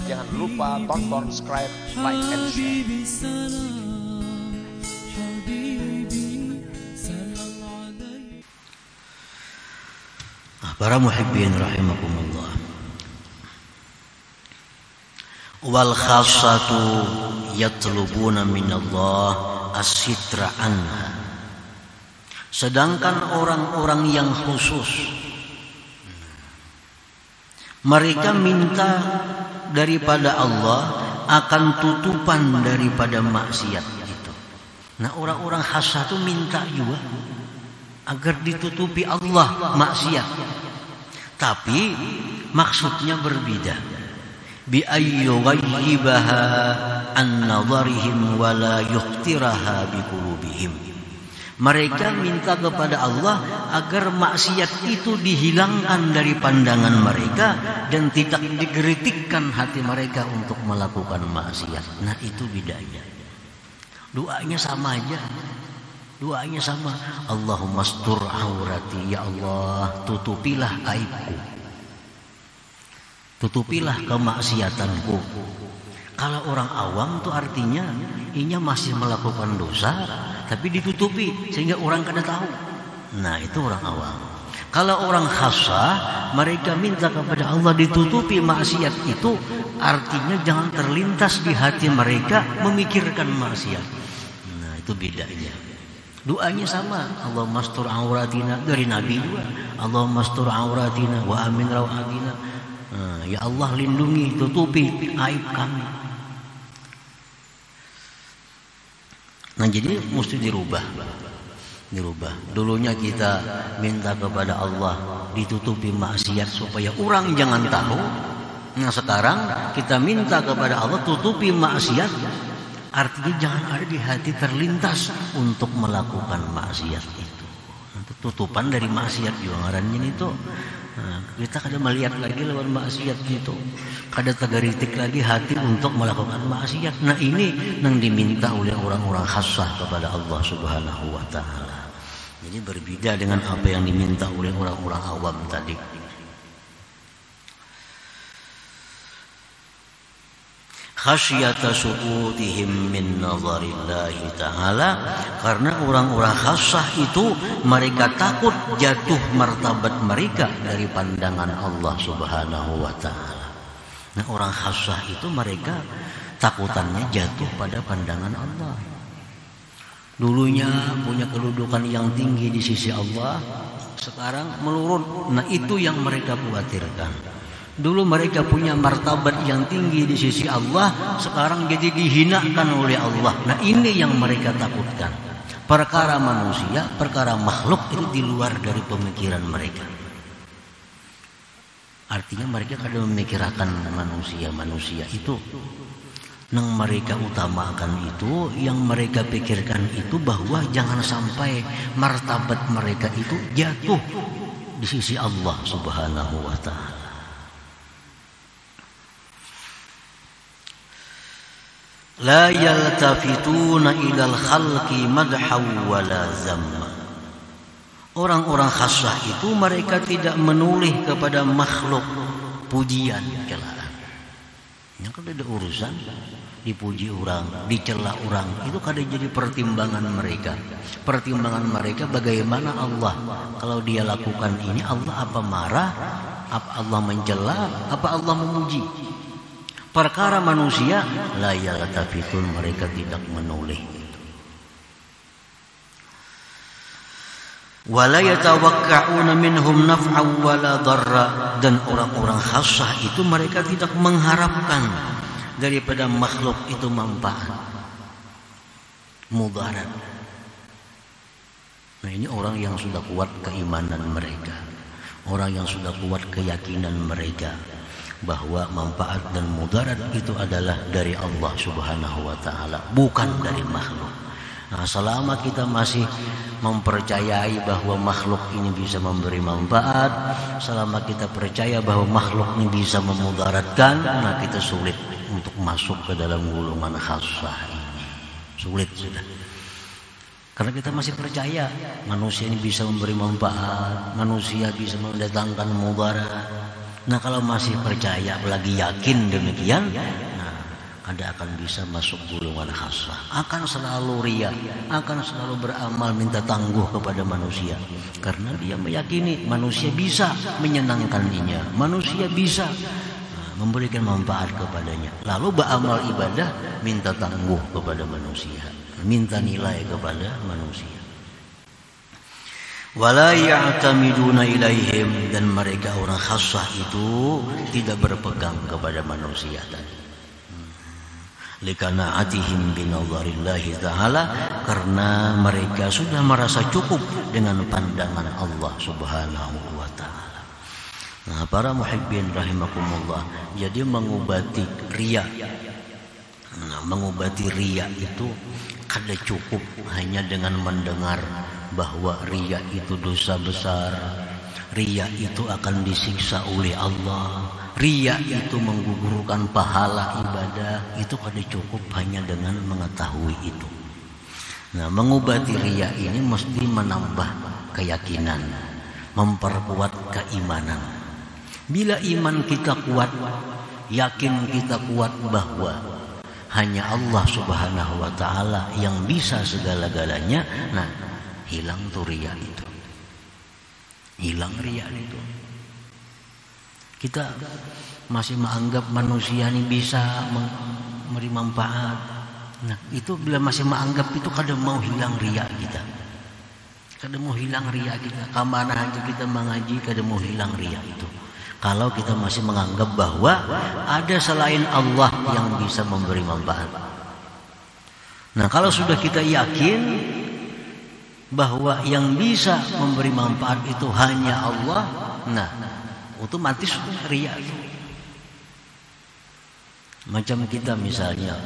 Jangan lupa tonton, subscribe, like, and share. Para muhibbin rahimakumullah. Wal khassatu yatlubuna minallah as-sitra anha. Sedangkan orang-orang yang khusus, mereka minta daripada Allah akan tutupan daripada maksiat itu. Nah, orang-orang khassah itu minta juga agar ditutupi Allah maksiat. Tapi maksudnya berbeda. Bi ayyughayyibaha an nadharihim wa la yuqtiraha bi qulubihim. Mereka minta kepada Allah agar maksiat itu dihilangkan dari pandangan mereka dan tidak digeritikkan hati mereka untuk melakukan maksiat. Nah, itu bedanya. Doanya sama aja. Doanya sama. Allahumma astur aurati, ya Allah, tutupilah aibku, tutupilah kemaksiatanku. Kalau orang awam tuh artinya inya masih melakukan dosa tapi ditutupi sehingga orang kada tahu. Nah, itu orang awam. Kalau orang khassah, mereka minta kepada Allah ditutupi maksiat itu, artinya jangan terlintas di hati mereka memikirkan maksiat. Nah, itu bedanya. Doanya sama. Allahumma astur auratina, dari Nabi juga. Allahumma astur auratina wa amin rawatina. Ya Allah, lindungi, tutupi aib kami. Nah, jadi mesti dirubah. Dulunya kita minta kepada Allah ditutupi maksiat supaya orang jangan tahu. Nah, sekarang kita minta kepada Allah tutupi maksiat, artinya jangan ada di hati terlintas untuk melakukan maksiat itu. Tutupan dari maksiat juga ngarannya itu. Nah, kita kada melihat lagi lawan maksiat gitu. Kada tagaritik lagi hati untuk melakukan maksiat. Nah, ini yang diminta oleh orang-orang khassah kepada Allah Subhanahu wa taala. Jadi berbeda dengan apa yang diminta oleh orang-orang awam tadi. Khasyata su'utihim min nazarillahi ta'ala, karena orang-orang khassah itu mereka takut jatuh martabat mereka dari pandangan Allah Subhanahu wa ta'ala. Nah, orang khassah itu mereka takutannya jatuh pada pandangan Allah. Dulunya punya kedudukan yang tinggi di sisi Allah, sekarang menurun. Nah, itu yang mereka khawatirkan. Dulu mereka punya martabat yang tinggi di sisi Allah, sekarang jadi dihinakan oleh Allah. Nah, ini yang mereka takutkan. Perkara manusia, perkara makhluk itu di luar dari pemikiran mereka. Artinya mereka kadang memikirkan manusia itu. Yang mereka utamakan itu, yang mereka pikirkan itu bahwa jangan sampai martabat mereka itu jatuh di sisi Allah Subhanahu wa ta'ala. La yaltafituna ilal khalqi madhaw wala zamma. Orang-orang khassah itu mereka tidak menoleh kepada makhluk pujian, celaan. Yang kada ada urusan dipuji orang, dicela orang, itu kada jadi pertimbangan mereka. Pertimbangan mereka bagaimana Allah, kalau dia lakukan ini Allah apa marah, apa Allah mencela, apa Allah memuji. Perkara manusia, la yaltafitun, mereka tidak menoleh. Wala yatawakka'una minhum naf'an wala darra, dan orang-orang khassah itu mereka tidak mengharapkan daripada makhluk itu manfaat, mudarat. Nah, ini orang yang sudah kuat keimanan mereka, orang yang sudah kuat keyakinan mereka bahwa manfaat dan mudarat itu adalah dari Allah Subhanahu wa ta'ala, bukan dari makhluk. Nah, selama kita masih mempercayai bahwa makhluk ini bisa memberi manfaat, selama kita percaya bahwa makhluk ini bisa memudaratkan, nah kita sulit untuk masuk ke dalam golongan khassah ini. Sulit sudah. Karena kita masih percaya manusia ini bisa memberi manfaat, manusia bisa mendatangkan mudarat. Nah kalau masih percaya, lagi yakin demikian, nah Anda akan bisa masuk golongan khassah. Akan selalu riya, akan selalu beramal minta tangguh kepada manusia, karena dia meyakini manusia bisa menyenangkannya, manusia bisa memberikan manfaat kepadanya. Lalu beramal ibadah minta tangguh kepada manusia, minta nilai kepada manusia. Wala ya'tamiduna ilaihim, dan mereka orang khassah itu tidak berpegang kepada manusia tadi. Likana'atihim binadharillahi ta'ala, karena mereka sudah merasa cukup dengan pandangan Allah Subhanahu wa ta'ala. Nah, para muhibbin rahimakumullah, jadi mengobati riya. Nah, mengobati riya itu kada cukup hanya dengan mendengar bahwa riya itu dosa besar, riya itu akan disiksa oleh Allah, riya itu menggugurkan pahala ibadah. Itu kada cukup hanya dengan mengetahui itu. Nah, mengobati riya ini mesti menambah keyakinan, memperkuat keimanan. Bila iman kita kuat, yakin kita kuat bahwa hanya Allah Subhanahu wa ta'ala yang bisa segala-galanya, nah hilang tuh riya itu, hilang riya itu. Kita masih menganggap manusia ini bisa memberi manfaat. Nah itu bila masih menganggap itu, kadang mau hilang riya kita, kadang mau hilang riya kita. Kemana aja kita mengaji, kadang mau hilang riya itu. Kalau kita masih menganggap bahwa ada selain Allah yang bisa memberi manfaat. Nah kalau sudah kita yakin bahwa yang bisa memberi manfaat itu hanya Allah, nah otomatis riya itu. Macam kita misalnya,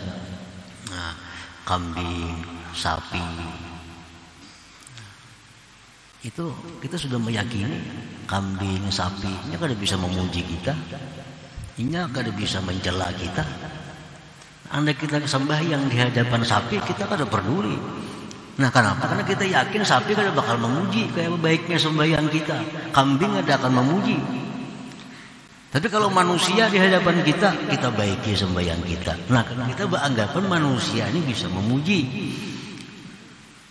nah, kambing, sapi, itu kita sudah meyakini kambing, sapi ini kada bisa memuji kita, ini kada bisa mencela kita. Andai kita sembahyang di hadapan sapi, kita kada peduli. Nah kenapa? Karena kita yakin sapi kada bakal memuji kayak baiknya sembahyang kita, kambing kada akan memuji. Tapi kalau manusia di hadapan kita, kita baiki sembahyang kita. Nah kita beranggapan manusia ini bisa memuji,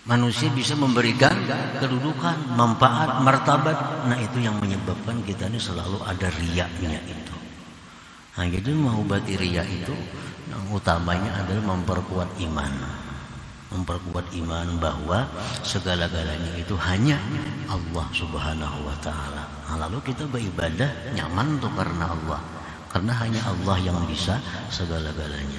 manusia bisa memberikan kedudukan, manfaat, martabat. Nah itu yang menyebabkan kita ini selalu ada riyanya itu. Nah jadi mengobati riya itu yang utamanya adalah memperkuat iman, memperkuat iman bahwa segala-galanya itu hanya Allah Subhanahu wa ta'ala. Nah, lalu kita beribadah nyaman tuh karena Allah, karena hanya Allah yang bisa segala-galanya.